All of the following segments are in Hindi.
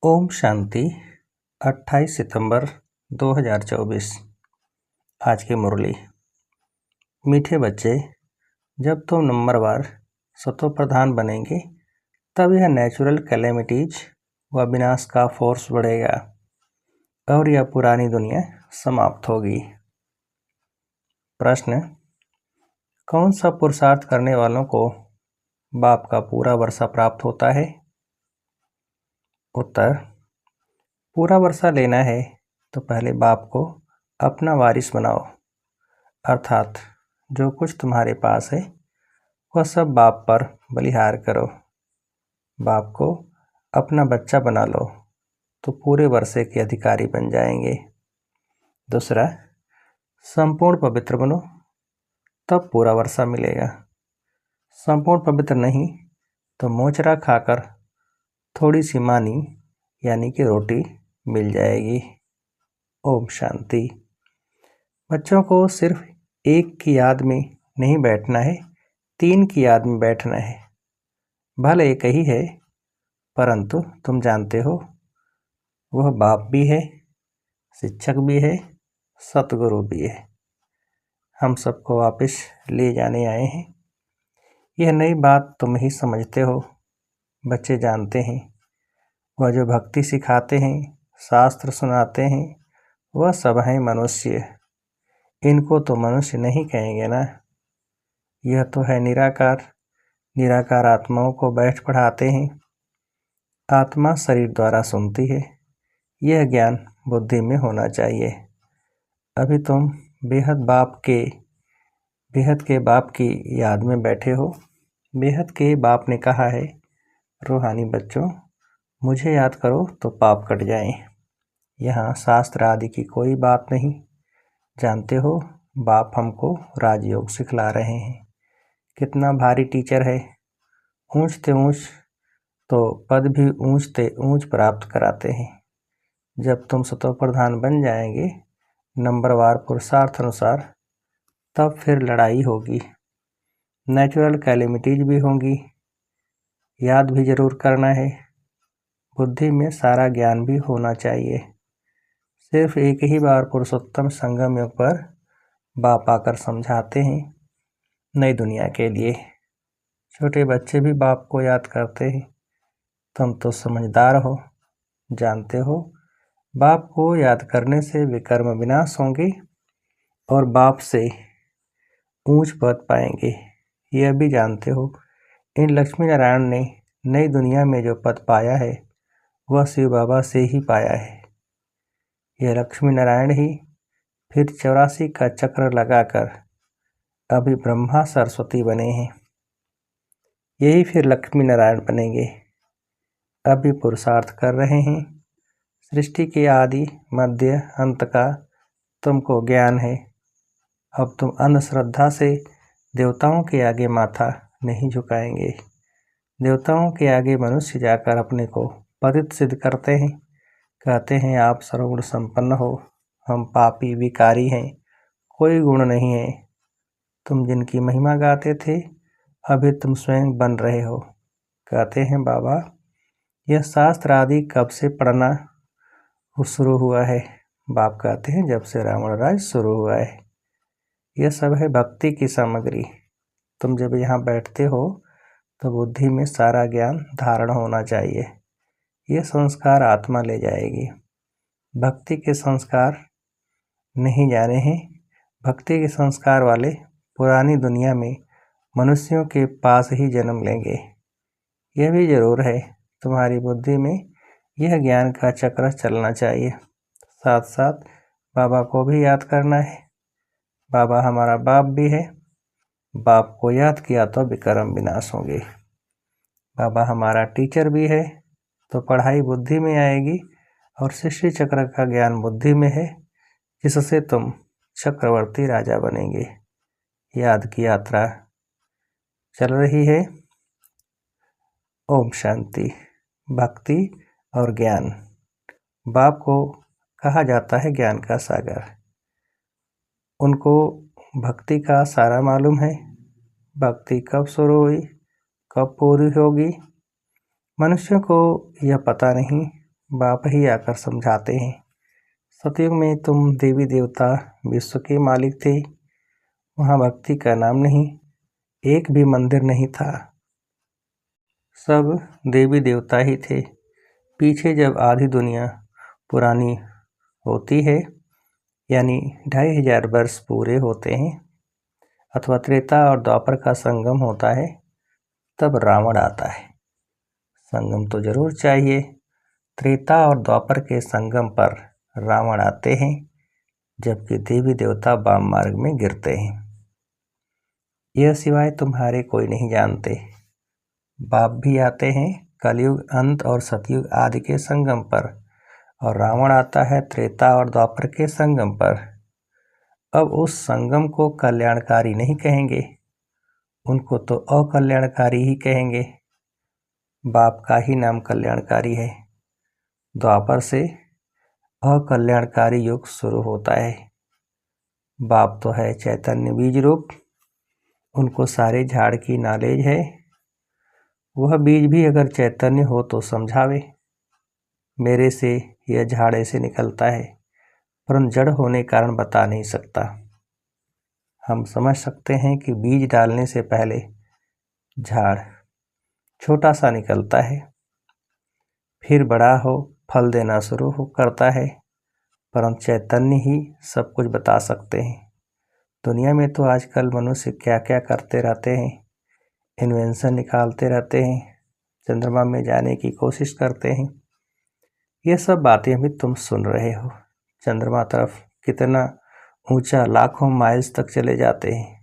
ओम शांति। 28 सितंबर 2024। आज की मुरली। मीठे बच्चे, जब तुम नंबरवार सतो प्रधान बनेंगे तब यह नेचुरल कैलेमिटीज व विनाश का फोर्स बढ़ेगा और यह पुरानी दुनिया समाप्त होगी। प्रश्न: कौन सा पुरुषार्थ करने वालों को बाप का पूरा वर्षा प्राप्त होता है? उत्तर: पूरा वर्षा लेना है तो पहले बाप को अपना वारिस बनाओ, अर्थात जो कुछ तुम्हारे पास है वह सब बाप पर बलिहार करो। बाप को अपना बच्चा बना लो तो पूरे वर्षे के अधिकारी बन जाएंगे। दूसरा, संपूर्ण पवित्र बनो तब पूरा वर्षा मिलेगा। संपूर्ण पवित्र नहीं तो मोचरा खाकर थोड़ी सी मानी यानी कि रोटी मिल जाएगी। ओम शांति। बच्चों को सिर्फ एक की याद में नहीं बैठना है, 3 की याद में बैठना है। भले एक ही है परंतु तुम जानते हो वह बाप भी है, शिक्षक भी है, सतगुरु भी है। हम सबको वापस ले जाने आए हैं। यह नई बात तुम ही समझते हो। बच्चे जानते हैं वह जो भक्ति सिखाते हैं, शास्त्र सुनाते हैं, वह सब हैं मनुष्य। इनको तो मनुष्य नहीं कहेंगे ना। यह तो है निराकार। निराकार आत्माओं को बैठ पढ़ाते हैं। आत्मा शरीर द्वारा सुनती है। यह ज्ञान बुद्धि में होना चाहिए। अभी तुम बेहद के बाप की याद में बैठे हो। बेहद के बाप ने कहा है, रूहानी बच्चों, मुझे याद करो तो पाप कट जाएं। यहाँ शास्त्र आदि की कोई बात नहीं। जानते हो बाप हमको राजयोग सिखला रहे हैं। कितना भारी टीचर है। ऊंचते ऊंच तो पद भी ऊंचते ऊंच प्राप्त कराते हैं। जब तुम सतो प्रधान बन जाएंगे नंबरवार पुरुषार्थ अनुसार, तब फिर लड़ाई होगी, नेचुरल कैलेमिटीज भी होंगी। याद भी जरूर करना है। बुद्धि में सारा ज्ञान भी होना चाहिए। सिर्फ एक ही बार पुरुषोत्तम संगम योग पर बाप आकर समझाते हैं नई दुनिया के लिए। छोटे बच्चे भी बाप को याद करते हैं। तुम तो समझदार हो, जानते हो बाप को याद करने से विकर्म विनाश होंगे और बाप से ऊंच पद पाएंगे। यह भी जानते हो इन लक्ष्मी नारायण ने नई दुनिया में जो पद पाया है वह शिव बाबा से ही पाया है। यह लक्ष्मी नारायण ही फिर 84 का चक्र लगाकर अभी ब्रह्मा सरस्वती बने हैं। यही फिर लक्ष्मी नारायण बनेंगे। अभी पुरुषार्थ कर रहे हैं। सृष्टि के आदि मध्य अंत का तुमको ज्ञान है। अब तुम अंधश्रद्धा से देवताओं के आगे माथा नहीं झुकाएंगे। देवताओं के आगे मनुष्य जाकर अपने को पतित सिद्ध करते हैं। कहते हैं आप सर्वगुण संपन्न हो, हम पापी विकारी हैं, कोई गुण नहीं है। तुम जिनकी महिमा गाते थे अभी तुम स्वयं बन रहे हो। कहते हैं बाबा यह शास्त्र आदि कब से पढ़ना शुरू हुआ है? बाप कहते हैं जब से रावण राज शुरू हुआ है। यह सब है भक्ति की सामग्री। तुम जब यहाँ बैठते हो तो बुद्धि में सारा ज्ञान धारण होना चाहिए। यह संस्कार आत्मा ले जाएगी। भक्ति के संस्कार नहीं जाने हैं। भक्ति के संस्कार वाले पुरानी दुनिया में मनुष्यों के पास ही जन्म लेंगे। यह भी जरूर है तुम्हारी बुद्धि में यह ज्ञान का चक्र चलना चाहिए। साथ साथ बाबा को भी याद करना है। बाबा हमारा बाप भी है। बाप को याद किया तो विकर्म विनाश होंगे। बाबा हमारा टीचर भी है तो पढ़ाई बुद्धि में आएगी और सृष्टि चक्र का ज्ञान बुद्धि में है, जिससे तुम चक्रवर्ती राजा बनेंगे। याद की यात्रा चल रही है। ओम शांति। भक्ति और ज्ञान। बाप को कहा जाता है ज्ञान का सागर। उनको भक्ति का सारा मालूम है। भक्ति कब शुरू हुई, कब पूरी होगी, मनुष्यों को यह पता नहीं। बाप ही आकर समझाते हैं। सतयुग में तुम देवी देवता विश्व के मालिक थे। वहाँ भक्ति का नाम नहीं, एक भी मंदिर नहीं था। सब देवी देवता ही थे। पीछे जब आधी दुनिया पुरानी होती है, यानी 2500 वर्ष पूरे होते हैं, अथवा त्रेता और द्वापर का संगम होता है, तब रावण आता है। संगम तो जरूर चाहिए। त्रेता और द्वापर के संगम पर रावण आते हैं, जबकि देवी देवता वाम मार्ग में गिरते हैं। यह सिवाय तुम्हारे कोई नहीं जानते। बाप भी आते हैं कलयुग अंत और सतयुग आदि के संगम पर, और रावण आता है त्रेता और द्वापर के संगम पर। अब उस संगम को कल्याणकारी नहीं कहेंगे, उनको तो अकल्याणकारी ही कहेंगे। बाप का ही नाम कल्याणकारी है। द्वापर से अकल्याणकारी युग शुरू होता है। बाप तो है चैतन्य बीज रूप, उनको सारे झाड़ की नॉलेज है। वह बीज भी अगर चैतन्य हो तो समझावे। मेरे से यह झाड़ ऐसे निकलता है, परंतु जड़ होने कारण बता नहीं सकता। हम समझ सकते हैं कि बीज डालने से पहले झाड़ छोटा सा निकलता है, फिर बड़ा हो फल देना शुरू हो करता है, परंतु चैतन्य ही सब कुछ बता सकते हैं। दुनिया में तो आजकल मनुष्य क्या क्या करते रहते हैं, इन्वेंशन निकालते रहते हैं, चंद्रमा में जाने की कोशिश करते हैं। ये सब बातें अभी तुम सुन रहे हो। चंद्रमा तरफ कितना ऊंचा लाखों माइल्स तक चले जाते हैं।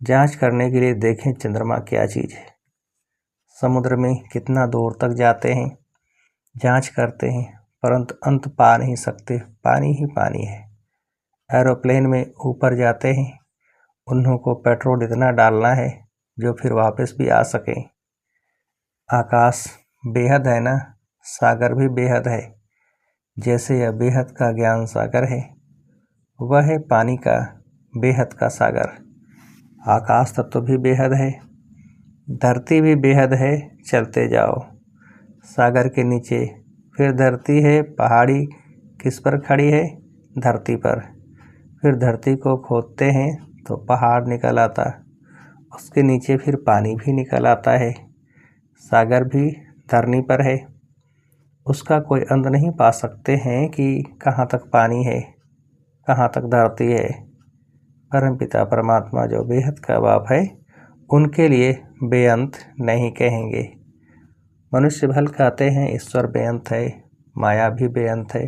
जांच करने के लिए देखें चंद्रमा क्या चीज़ है। समुद्र में कितना दूर तक जाते हैं, जांच करते हैं, परंतु अंत पा नहीं सकते, पानी ही पानी है। एरोप्लेन में ऊपर जाते हैं, उन्हों को पेट्रोल इतना डालना है जो फिर वापस भी आ सके। आकाश बेहद है ना, सागर भी बेहद है। जैसे यह बेहद का ज्ञान सागर है, वह है पानी का बेहद का सागर। आकाश तत्व भी बेहद है, धरती भी बेहद है। चलते जाओ, सागर के नीचे फिर धरती है। पहाड़ी किस पर खड़ी है? धरती पर। फिर धरती को खोदते हैं तो पहाड़ निकल आता, उसके नीचे फिर पानी भी निकल आता है। सागर भी धरनी पर है, उसका कोई अंत नहीं पा सकते हैं कि कहाँ तक पानी है, कहाँ तक धरती है। परमपिता परमात्मा जो बेहद का बाप है, उनके लिए बेअंत नहीं कहेंगे। मनुष्य भल कहते हैं ईश्वर बेअंत है, माया भी बेअंत है,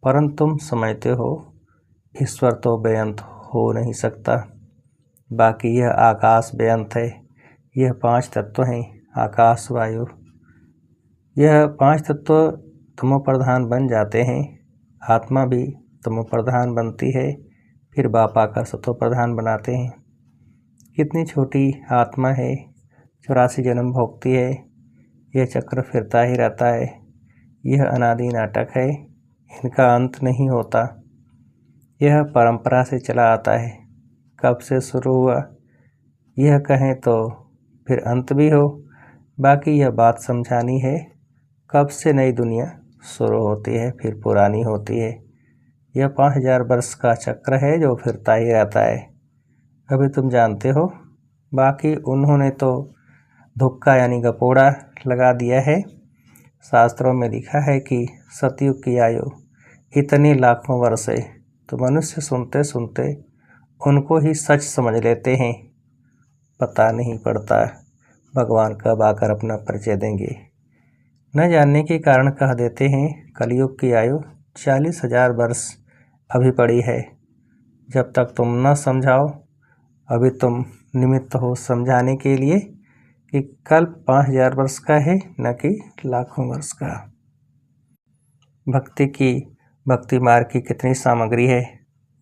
परंतु तुम समझते हो ईश्वर तो बेअंत हो नहीं सकता। बाकी यह आकाश बेअंत है। यह 5 तत्व हैं, आकाश वायु। यह 5 तत्व तमो प्रधान बन जाते हैं। आत्मा भी तमो प्रधान बनती है, फिर बाप आकर सतो प्रधान बनाते हैं। कितनी छोटी आत्मा है, 84 जन्म भोगती है। यह चक्र फिरता ही रहता है। यह अनादि नाटक है, इनका अंत नहीं होता। यह परंपरा से चला आता है। कब से शुरू हुआ यह कहें तो फिर अंत भी हो। बाकी यह बात समझानी है, कब से नई दुनिया शुरू होती है फिर पुरानी होती है। यह 5000 वर्ष का चक्र है जो फिरता ही रहता है। अभी तुम जानते हो। बाकी उन्होंने तो धुक्का यानी गपोड़ा लगा दिया है। शास्त्रों में लिखा है कि सतयुग की आयु इतनी लाखों वर्ष है, तो मनुष्य सुनते सुनते उनको ही सच समझ लेते हैं। पता नहीं पड़ता भगवान कब आकर अपना परिचय देंगे। न जानने के कारण कह देते हैं कलयुग की आयु 40,000 वर्ष अभी पड़ी है। जब तक तुम न समझाओ, अभी तुम निमित्त हो समझाने के लिए कि कल्प 5000 वर्ष का है, न कि लाखों वर्ष का। भक्ति मार्ग की कितनी सामग्री है।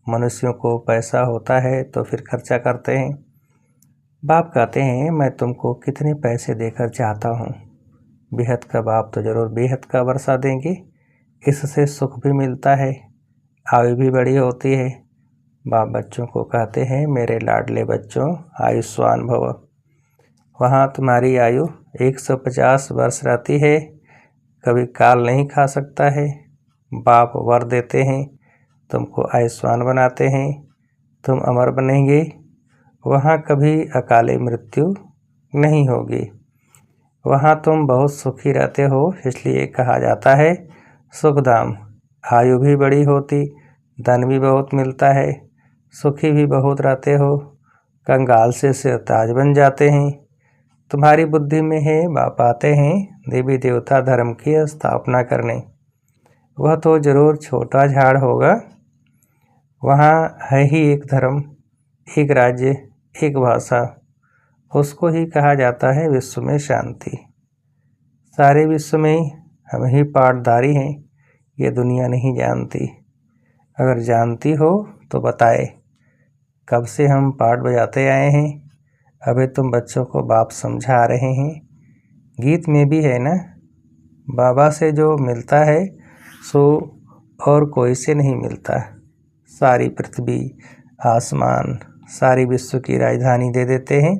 मनुष्यों को पैसा होता है तो फिर खर्चा करते हैं। बाप कहते हैं मैं तुमको कितने पैसे देकर चाहता हूँ। बेहद का बाप तो जरूर बेहद का वर्षा देंगे। इससे सुख भी मिलता है, आयु भी बड़ी होती है। बाप बच्चों को कहते हैं मेरे लाडले बच्चों आयुष्मान भव। वहाँ तुम्हारी आयु 150 वर्ष रहती है, कभी काल नहीं खा सकता है। बाप वर देते हैं, तुमको आयुष्मान बनाते हैं, तुम अमर बनेंगे, वहाँ कभी अकाले मृत्यु नहीं होगी। वहाँ तुम बहुत सुखी रहते हो, इसलिए कहा जाता है सुखधाम। आयु भी बड़ी होती, धन भी बहुत मिलता है, सुखी भी बहुत रहते हो, कंगाल से सिरताज बन जाते हैं। तुम्हारी बुद्धि में है, बाप आते हैं देवी देवता धर्म की स्थापना करने। वह तो जरूर छोटा झाड़ होगा, वहाँ है ही एक धर्म, एक राज्य, एक भाषा, उसको ही कहा जाता है विश्व में शांति। सारे विश्व में हम ही पाठधारी हैं, ये दुनिया नहीं जानती। अगर जानती हो तो बताए, कब से हम पाठ बजाते आए हैं, अभी तुम बच्चों को बाप समझा रहे हैं। गीत में भी है ना, बाबा से जो मिलता है सो और कोई से नहीं मिलता। सारी पृथ्वी, आसमान, सारी विश्व की राजधानी दे देते हैं।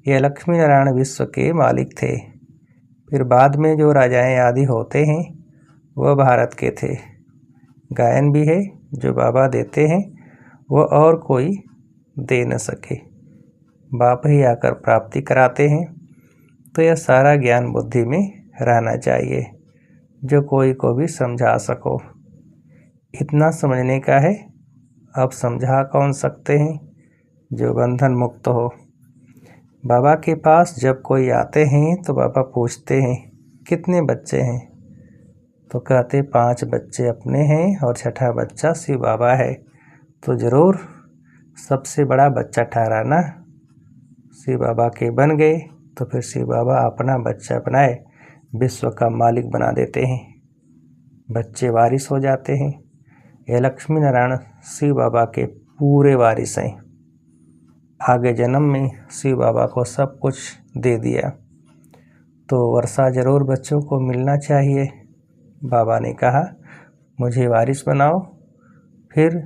ये लक्ष्मी नारायण विश्व के मालिक थे। फिर बाद में जो राजाएं आदि होते हैं वह भारत के थे। गायन भी है, जो बाबा देते हैं वह और कोई दे न सके, बाप ही आकर प्राप्ति कराते हैं। तो यह सारा ज्ञान बुद्धि में रहना चाहिए, जो कोई को भी समझा सको। इतना समझने का है, अब समझा कौन सकते हैं, जो बंधन मुक्त हो। बाबा के पास जब कोई आते हैं तो बाबा पूछते हैं कितने बच्चे हैं, तो कहते 5 बच्चे अपने हैं और छठा बच्चा शिव बाबा है। तो ज़रूर सबसे बड़ा बच्चा ठहराना। शिव बाबा के बन गए तो फिर शिव बाबा अपना बच्चा बनाए विश्व का मालिक बना देते हैं, बच्चे वारिस हो जाते हैं। यह लक्ष्मी नारायण शिव बाबा के पूरे वारिस हैं। आगे जन्म में शिव बाबा को सब कुछ दे दिया, तो वर्षा ज़रूर बच्चों को मिलना चाहिए। बाबा ने कहा मुझे वारिस बनाओ, फिर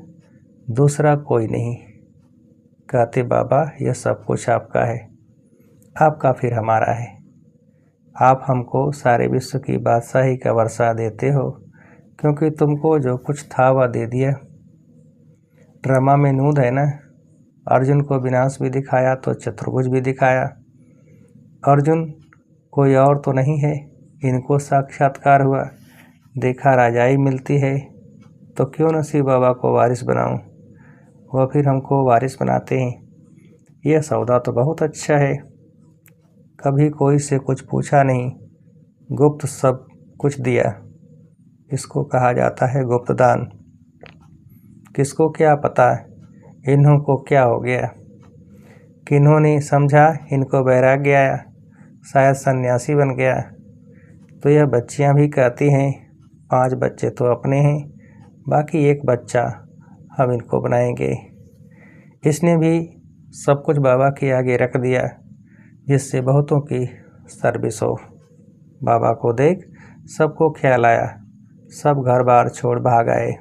दूसरा कोई नहीं। कहते बाबा यह सब कुछ आपका है, आपका फिर हमारा है। आप हमको सारे विश्व की बादशाही का वर्षा देते हो, क्योंकि तुमको जो कुछ था वह दे दिया। ड्रामा में नूद है ना, अर्जुन को विनाश भी दिखाया तो चतुर्भुज भी दिखाया। अर्जुन कोई और तो नहीं है, इनको साक्षात्कार हुआ, देखा राजाई मिलती है, तो क्यों न शिव बाबा को वारिस बनाऊं, वह फिर हमको वारिस बनाते हैं। यह सौदा तो बहुत अच्छा है। कभी कोई से कुछ पूछा नहीं, गुप्त सब कुछ दिया। इसको कहा जाता है गुप्त दान। किसको क्या पता इन्हों को क्या हो गया, किन्होंने समझा इनको वैराग्य आया, शायद सन्यासी बन गया। तो यह बच्चियां भी कहती हैं 5 बच्चे तो अपने हैं, बाकी एक बच्चा हम इनको बनाएंगे। इसने भी सब कुछ बाबा के आगे रख दिया, जिससे बहुतों की सर्विस हो। बाबा को देख सबको ख्याल आया, सब घर बार छोड़ भाग आए।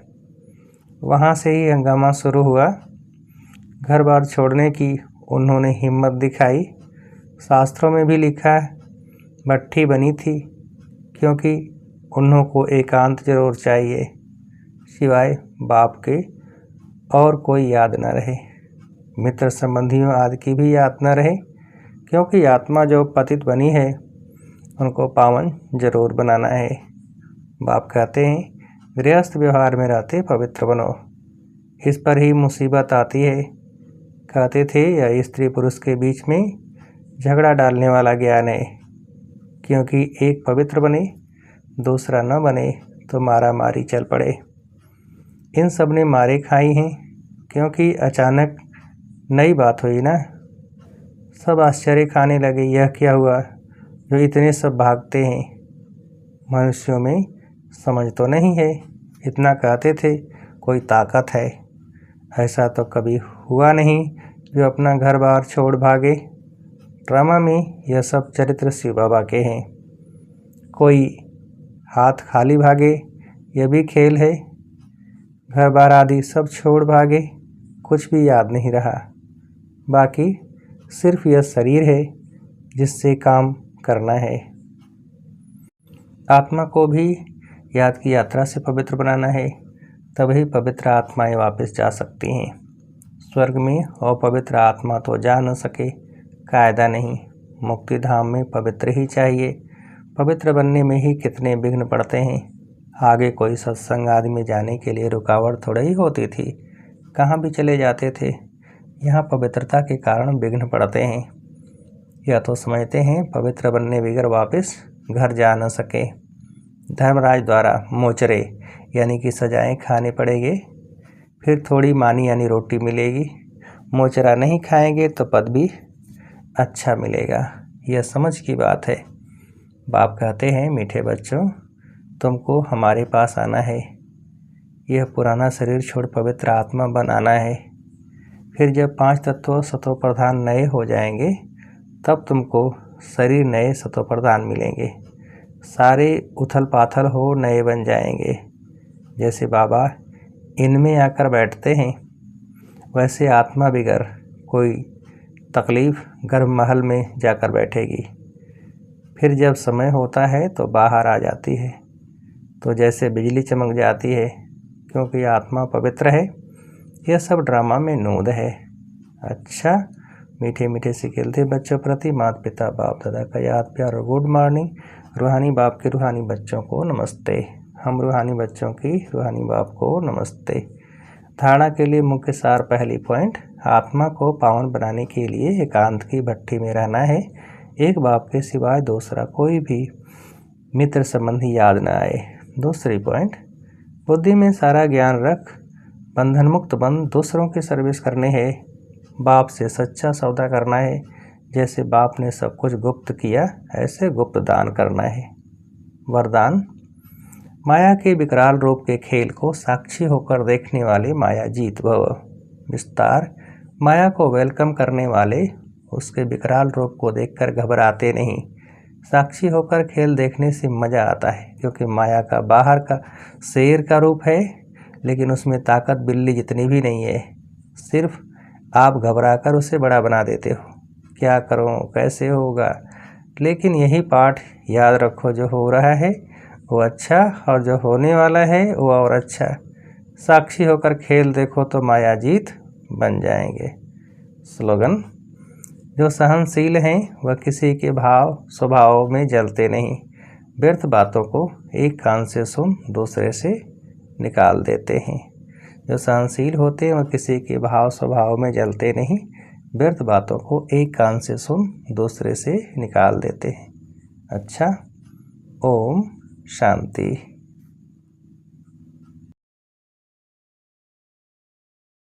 वहाँ से ही हंगामा शुरू हुआ। घर बार छोड़ने की उन्होंने हिम्मत दिखाई। शास्त्रों में भी लिखा है भट्ठी बनी थी, क्योंकि उन्हों को एकांत जरूर चाहिए, सिवाय बाप के और कोई याद न रहे, मित्र संबंधियों आदि की भी याद न रहे, क्योंकि आत्मा जो पतित बनी है उनको पावन जरूर बनाना है। बाप कहते हैं गृहस्थ व्यवहार में रहते पवित्र बनो। इस पर ही मुसीबत आती है। कहते थे यह स्त्री पुरुष के बीच में झगड़ा डालने वाला ज्ञान है, क्योंकि एक पवित्र बने दूसरा न बने तो मारा मारी चल पड़े। इन सब ने मारे खाई हैं, क्योंकि अचानक नई बात हुई ना। सब आश्चर्य खाने लगे, यह क्या हुआ जो इतने सब भागते हैं। मनुष्यों में समझ तो नहीं है, इतना कहते थे कोई ताकत है। ऐसा तो कभी हुआ नहीं जो अपना घर बार छोड़ भागे। ड्रामा में यह सब चरित्र शिव बाबा के हैं। कोई हाथ खाली भागे, यह भी खेल है। घर बार आदि सब छोड़ भागे, कुछ भी याद नहीं रहा। बाकी सिर्फ यह शरीर है जिससे काम करना है। आत्मा को भी याद की यात्रा से पवित्र बनाना है, तभी पवित्र आत्माएं वापस जा सकती हैं। स्वर्ग में अपवित्र आत्मा तो जा न सके, कायदा नहीं। मुक्ति धाम में पवित्र ही चाहिए। पवित्र बनने में ही कितने विघ्न पड़ते हैं। आगे कोई सत्संग आदि में जाने के लिए रुकावट थोड़ी ही होती थी, कहाँ भी चले जाते थे। यहाँ पवित्रता के कारण विघ्न पड़ते हैं। यह तो समझते हैं पवित्र बनने बगैर वापस घर जा न सके। धर्मराज द्वारा मोचरे यानी कि सजाएं खाने पड़ेंगे, फिर थोड़ी मानी यानी रोटी मिलेगी। मोचरा नहीं खाएंगे तो पद भी अच्छा मिलेगा। यह समझ की बात है। बाप कहते हैं, मीठे बच्चों, तुमको हमारे पास आना है। यह पुराना शरीर छोड़ पवित्र आत्मा बनाना है। फिर जब 5 तत्व सतो प्रधान नए हो जाएंगे, तब तुमको शरीर नए सतो प्रधान मिलेंगे। सारे उथल पाथल हो नए बन जाएंगे। जैसे बाबा इनमें आकर बैठते हैं, वैसे आत्मा बिगर कोई तकलीफ गर्भ महल में जाकर बैठेगी। फिर जब समय होता है तो बाहर आ जाती है, तो जैसे बिजली चमक जाती है, क्योंकि आत्मा पवित्र है। यह सब ड्रामा में नूद है। अच्छा, मीठे मीठे से खेलते बच्चों प्रति माता पिता बाप दादा का याद प्यार और गुड मॉर्निंग। रूहानी बाप के रूहानी बच्चों को नमस्ते। हम रूहानी बच्चों की रूहानी बाप को नमस्ते। धारणा के लिए मुख्य सार पहली पॉइंट, आत्मा को पावन बनाने के लिए एकांत की भट्ठी में रहना है। एक बाप के सिवाय दूसरा कोई भी मित्र संबंधी याद न आए। दूसरी पॉइंट, बुद्धि में सारा ज्ञान रख बंधन मुक्त बन दूसरों की सर्विस करने है। बाप से सच्चा सौदा करना है। जैसे बाप ने सब कुछ गुप्त किया, ऐसे गुप्त दान करना है। वरदान, माया के विकराल रूप के खेल को साक्षी होकर देखने वाले माया जीत भव। विस्तार, माया को वेलकम करने वाले उसके विकराल रूप को देखकर घबराते नहीं। साक्षी होकर खेल देखने से मज़ा आता है, क्योंकि माया का बाहर का शेर का रूप है, लेकिन उसमें ताकत बिल्ली जितनी भी नहीं है। सिर्फ आप घबराकर उसे बड़ा बना देते हो। क्या करूं, कैसे होगा। लेकिन यही पाठ याद रखो, जो हो रहा है वो अच्छा और जो होने वाला है वो और अच्छा। साक्षी होकर खेल देखो तो माया जीत बन जाएंगे। स्लोगन, जो सहनशील हैं वह किसी के भाव स्वभाव में जलते नहीं। व्यर्थ बातों को एक कान से सुन दूसरे से निकाल देते हैं। जो सहनशील होते हैं वह किसी के भाव स्वभाव में जलते नहीं। व्यर्थ बातों को एक कान से सुन दूसरे से निकाल देते हैं। अच्छा, ओम शांति।